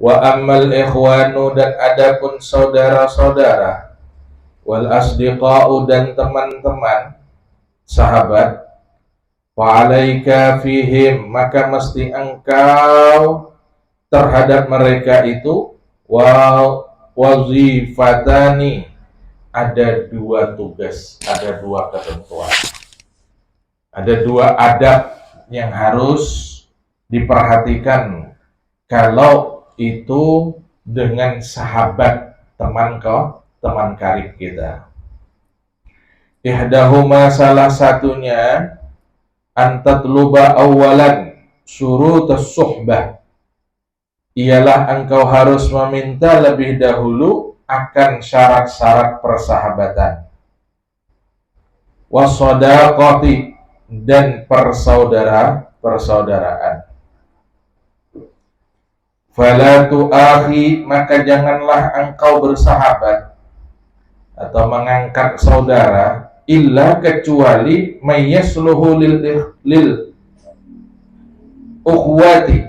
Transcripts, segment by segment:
Wa ammal ikhwanu, dan adapun saudara-saudara, wal asdiqa'u, dan teman-teman, sahabat, fa alaika fihim, maka mesti engkau terhadap mereka itu wazifatani, ada dua tugas, ada dua ketentuan, ada dua adab yang harus diperhatikan kalau itu dengan sahabat, teman karib kita. Ihdahuma, salah satunya, antatluba awalan syurutus suhbah, ialah engkau harus meminta lebih dahulu akan syarat-syarat persahabatan, wasodaqati, dan persaudaraan. Fala tu'akhi, maka janganlah engkau bersahabat atau mengangkat saudara, illa kecuali mayyasluhu lil ukhwati,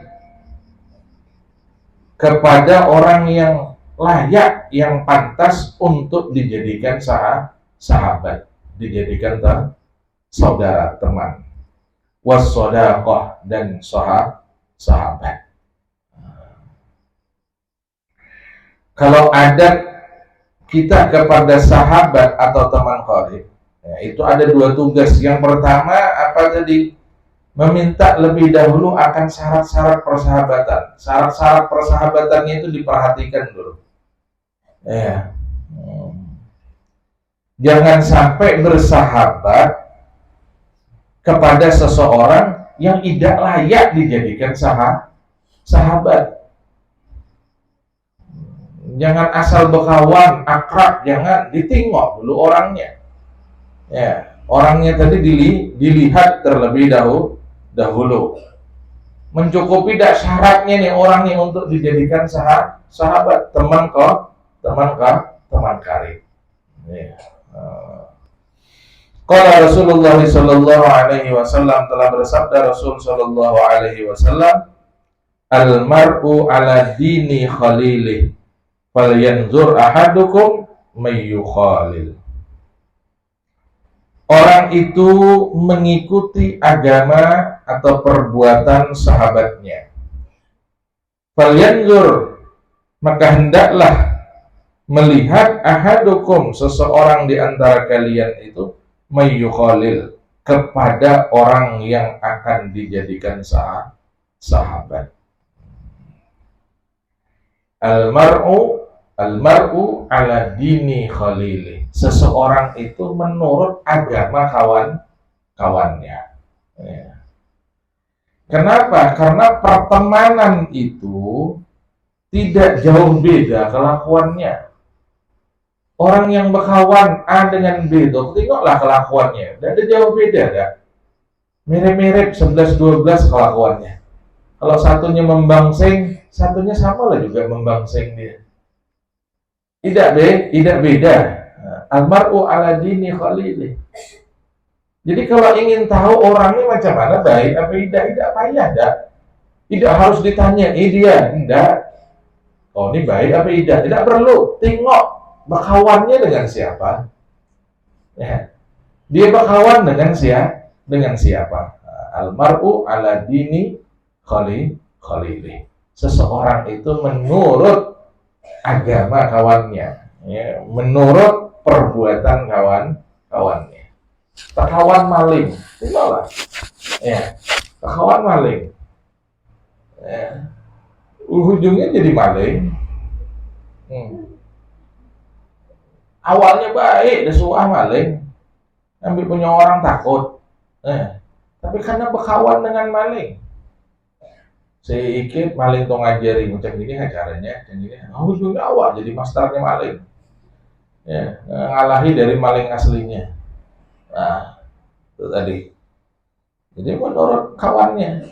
kepada orang yang layak, yang pantas untuk dijadikan sahabat, dijadikan saudara, teman, wassodaqah, dan sahabat. Kalau adab kita kepada sahabat atau teman qarib, ya, itu ada dua tugas. Yang pertama apa tadi? Meminta lebih dahulu akan syarat-syarat persahabatan. Syarat-syarat persahabatannya itu diperhatikan dulu. Ya. Jangan sampai bersahabat kepada seseorang yang tidak layak dijadikan sahabat. Jangan asal berkawan, akrab, jangan, ditengok dulu orangnya. Ya, orangnya tadi dilihat terlebih dahulu. Mencukupi tidak syaratnya nih orangnya untuk dijadikan sahabat, teman karib. Ya. Qala Rasulullah sallallahu alaihi wasallam, telah bersabda Rasul sallallahu alaihi wasallam, al mar'u ala dini khalilih, falyanzur ahadukum mayyukhalil. Orang itu mengikuti agama atau perbuatan sahabatnya. Falyanzur, maka hendaklah melihat, ahadukum, seseorang di antara kalian itu, mayyukhalil, kepada orang yang akan dijadikan sahabat. Al-mar'u ala dini khalili, seseorang itu menurut agama kawannya. Ya. Kenapa? Karena pertemanan itu tidak jauh beda kelakuannya. Orang yang berkawan A dengan B itu, tengoklah kelakuannya, tidak ada jauh beda, dah. Mirip-mirip 11-12 kelakuannya. Kalau satunya membangsing, satunya sama lah juga membangsing dia. Tidak beda. Almar'u ala dini khalili. Jadi kalau ingin tahu orangnya macam mana, baik apa tidak payah dah. Tidak harus ditanya, dia, tidak. Oh, ini baik apa tidak perlu. Tengok berkawannya dengan siapa. Ya. Dia berkawan dengan siapa. Almar'u ala dini khalili. Seseorang itu menurut agama kawannya, ya, menurut perbuatan kawannya. Kawan maling, tinggallah. Ya, kawan maling. Ya. Ujungnya jadi maling. Awalnya baik, desuah maling. Ambil punya orang takut. Tapi karena berkawan dengan maling. Sedikit maling tong ngajari macam gini caranya, macam gini. Ujungnya awal jadi masternya maling. Ya, ngalahi dari maling aslinya. Nah, itu tadi. Jadi menurut kawannya.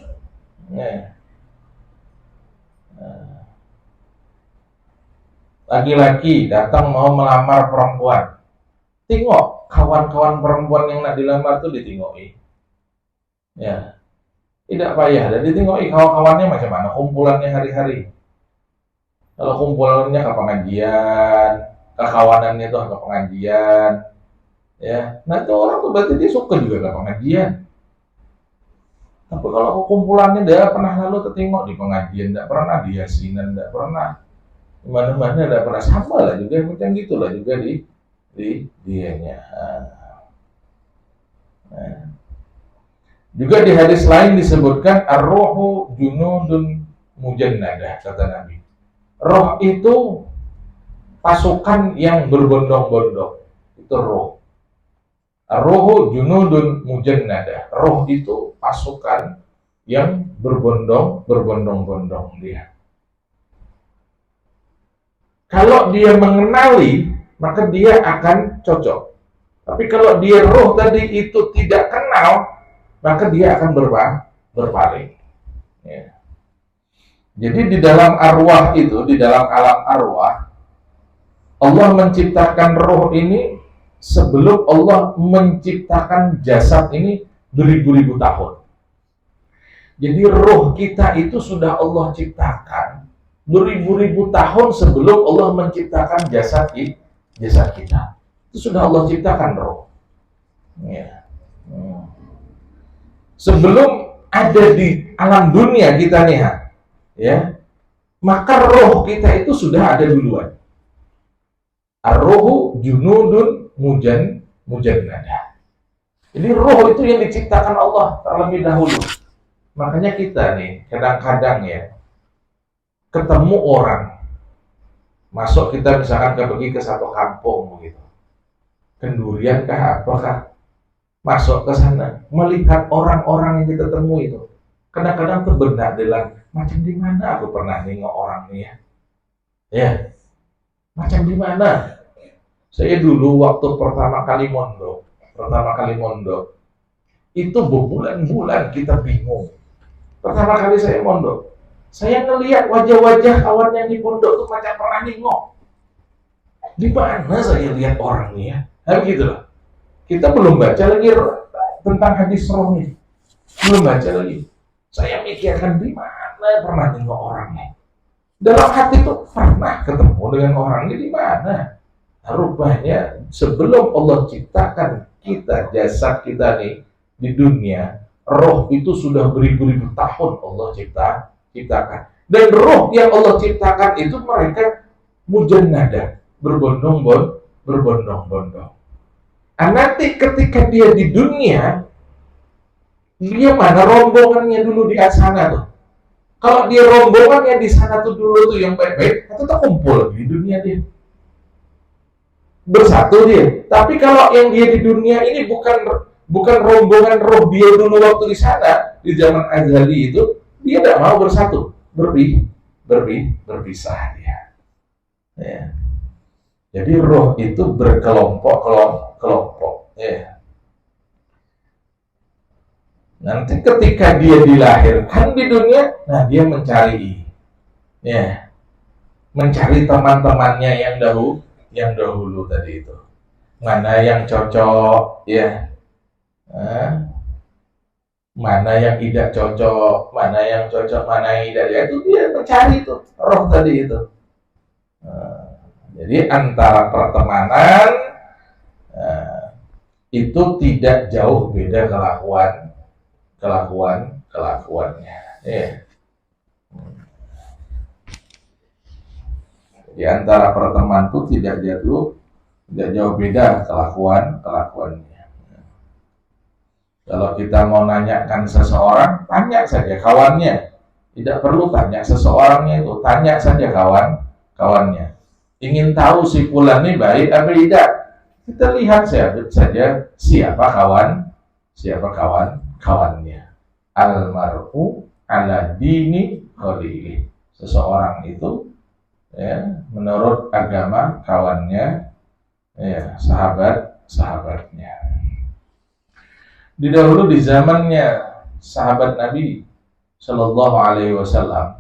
Ya. Laki-laki datang mau melamar perempuan. Tengok kawan-kawan perempuan yang nak dilamar itu ditinggoki. Ya. Tidak payah, dan ditinggoki kawan-kawannya macam mana, kumpulannya hari-hari. Kalau kumpulannya ke pengajian, kekawanannya itu ke pengajian, ya. Nah itu orang tuh berarti dia suka juga ke pengajian. Tapi kalau kumpulannya dia pernah lalu tertengok di pengajian, tidak pernah di yasinan, tidak pernah di mana-mana, tidak pernah, sama lah juga macam gitulah juga di dianya. Nah. Juga di hadis lain disebutkan ar-ruhu junudun mujannadah, kata Nabi. Roh itu pasukan yang berbondong-bondong. Itu roh. Ar-ruhu junudun mujannadah. Roh itu pasukan yang berbondong-bondong dia. Kalau dia mengenali, maka dia akan cocok. Tapi kalau dia roh tadi itu tidak kenal, maka dia akan berpaling. Ya. Jadi di dalam arwah itu, di dalam alam arwah, Allah menciptakan roh ini sebelum Allah menciptakan jasad ini beribu-ribu tahun. Jadi roh kita itu sudah Allah ciptakan beribu-ribu tahun sebelum Allah menciptakan jasad kita. Itu sudah Allah ciptakan roh. Ya. Sebelum ada di alam dunia kita nih, ya, maka roh kita itu sudah ada duluan. Ar-ruhu junudun mujannadah. Jadi roh itu yang diciptakan Allah terlebih dahulu. Makanya kita nih kadang-kadang ya ketemu orang, masuk kita misalkan pergi ke satu kampung begitu, Kendurian kah apakah, masuk ke sana melihat orang-orang yang kita temui itu, kadang-kadang terbenak dalam macam di mana aku pernah nengok orang ini ya, macam di mana. Saya dulu waktu pertama kali mondok itu berbulan-bulan kita bingung. Pertama kali saya mondok, saya ngelihat wajah-wajah kawan yang di pondok itu macam pernah nengok. Di mana saya lihat orangnya ya? Nah begitu loh. Kita belum baca lagi tentang hadis roh ini. Belum baca lagi. Saya mikirkan di mana pernah nengok orangnya. Dalam hati itu pernah ketemu dengan orangnya di mana. Nah, rupanya sebelum Allah ciptakan kita, jasad kita nih di dunia, roh itu sudah beribu-ribu tahun Allah ciptakan. Dan roh yang Allah ciptakan itu mereka mujannada, berbondong-bondong. Nah, nanti ketika dia di dunia, dia mana rombongannya dulu di sana tuh. Kalau dia rombongannya di sana tuh dulu tuh yang baik-baik, itu tuh kumpul di dunia dia. Bersatu dia. Tapi kalau yang dia di dunia ini bukan rombongan roh dia dulu waktu di sana, di zaman azali itu, dia tidak mau bersatu, berpisah dia. Ya. Jadi roh itu berkelompok-kelompok. Ya. Nanti ketika dia dilahirkan di dunia, nah dia mencari teman-temannya yang dahulu tadi itu. Mana yang cocok, ya. Mana yang tidak cocok, mana yang cocok, mana yang tidak. Ya, itu dia mencari itu roh tadi itu. Jadi antara pertemanan itu tidak jauh beda kelakuannya. Ya. Di antara pertemanan itu tidak jauh beda kelakuannya. Kalau kita mau nanyakan seseorang, tanya saja kawannya. Tidak perlu tanya seseorangnya itu, tanya saja kawannya. Ingin tahu si fulan ini baik apa tidak? Kita lihat saja siapa kawannya. Almar'u ala dini khalili. Seseorang itu ya, menurut agama kawannya, ya, sahabatnya. Di dahulu di zamannya sahabat Nabi Shallallahu Alaihi Wasallam,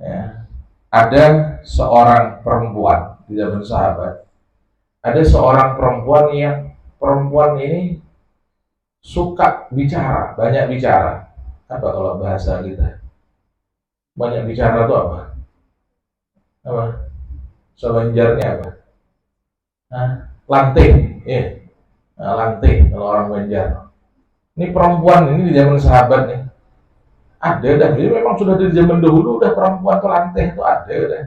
ya, ada seorang perempuan di zaman sahabat. Ada seorang perempuan ini suka bicara, banyak bicara. Apa kalau bahasa kita? Banyak bicara itu apa? Apa? Sabanjarnya apa? Hah? Lanting, iya. Nah, lanting kalau orang Banjar. Ini perempuan ini di zaman sahabat nih. Ada dah, ini memang sudah dari zaman dahulu udah perempuan tuh lanting itu ada dah.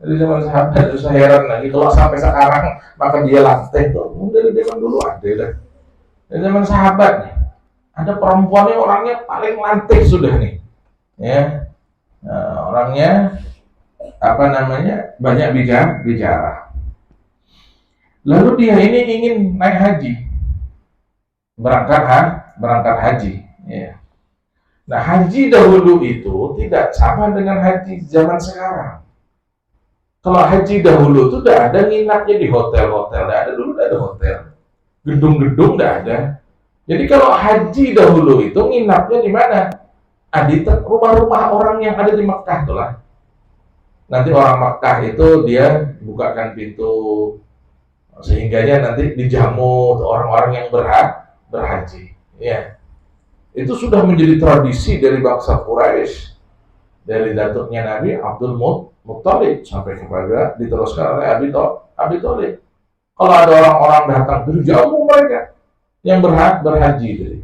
Dari zaman sahabat itu saya heran lagi kalau sampai sekarang maka dia lanting tuh. Dari zaman dulu ada dah. Dari zaman sahabat nih. Ada perempuannya orangnya paling lantik sudah nih. Ya. Nah, orangnya apa namanya? Banyak bicara. Lalu dia ini ingin naik haji. Berangkat haji. Ya. Nah, haji dahulu itu tidak sama dengan haji zaman sekarang. Kalau haji dahulu itu udah ada nginapnya di hotel-hotel, udah ada dulu udah ada hotel, gedung-gedung udah ada. Jadi kalau haji dahulu itu nginapnya di mana? Di rumah-rumah orang yang ada di Mekah tuh lah. Nanti orang Mekah itu dia bukakan pintu sehingganya nanti dijamu orang-orang yang berhaji. Ya, itu sudah menjadi tradisi dari bangsa Quraisy, dari datuknya Nabi Abdul Muttalib sampai kepada diteruskan oleh Abi Thalib. Kalau ada orang-orang datang berjamu mereka yang berhaji tadi.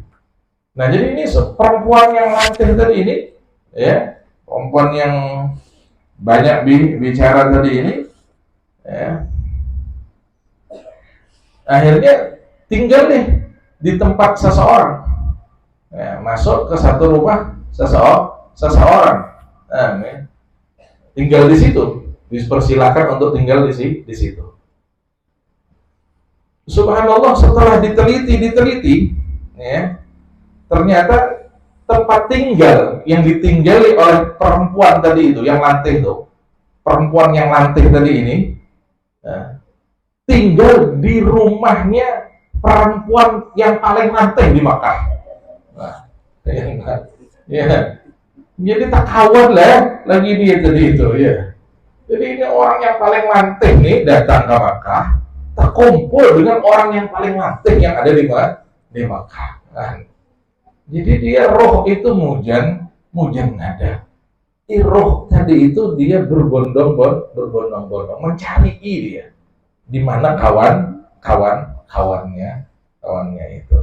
Nah, jadi ini perempuan yang lantin tadi ini, ya, perempuan yang banyak bicara tadi ini, ya, akhirnya tinggal nih di tempat seseorang, ya, masuk ke satu rumah seseorang, nah, tinggal di situ, dipersilakan untuk tinggal di situ. Subhanallah, setelah diteliti, ya, ternyata tempat tinggal yang ditinggali oleh perempuan tadi itu, yang lanting itu, perempuan yang lanting tadi ini, ya, tinggal di rumahnya perempuan yang paling lanting di Makkah. Nah, ya, jadi tak kawan lah lagi dia tadi itu, ya. Jadi ini orang yang paling lanting nih datang ke Makkah, terkumpul dengan orang yang paling lanting yang ada di Makkah. Nah, jadi dia roh itu mujan nada. Roh tadi itu dia berbondong-bondong mencari dia. Di mana kawannya itu.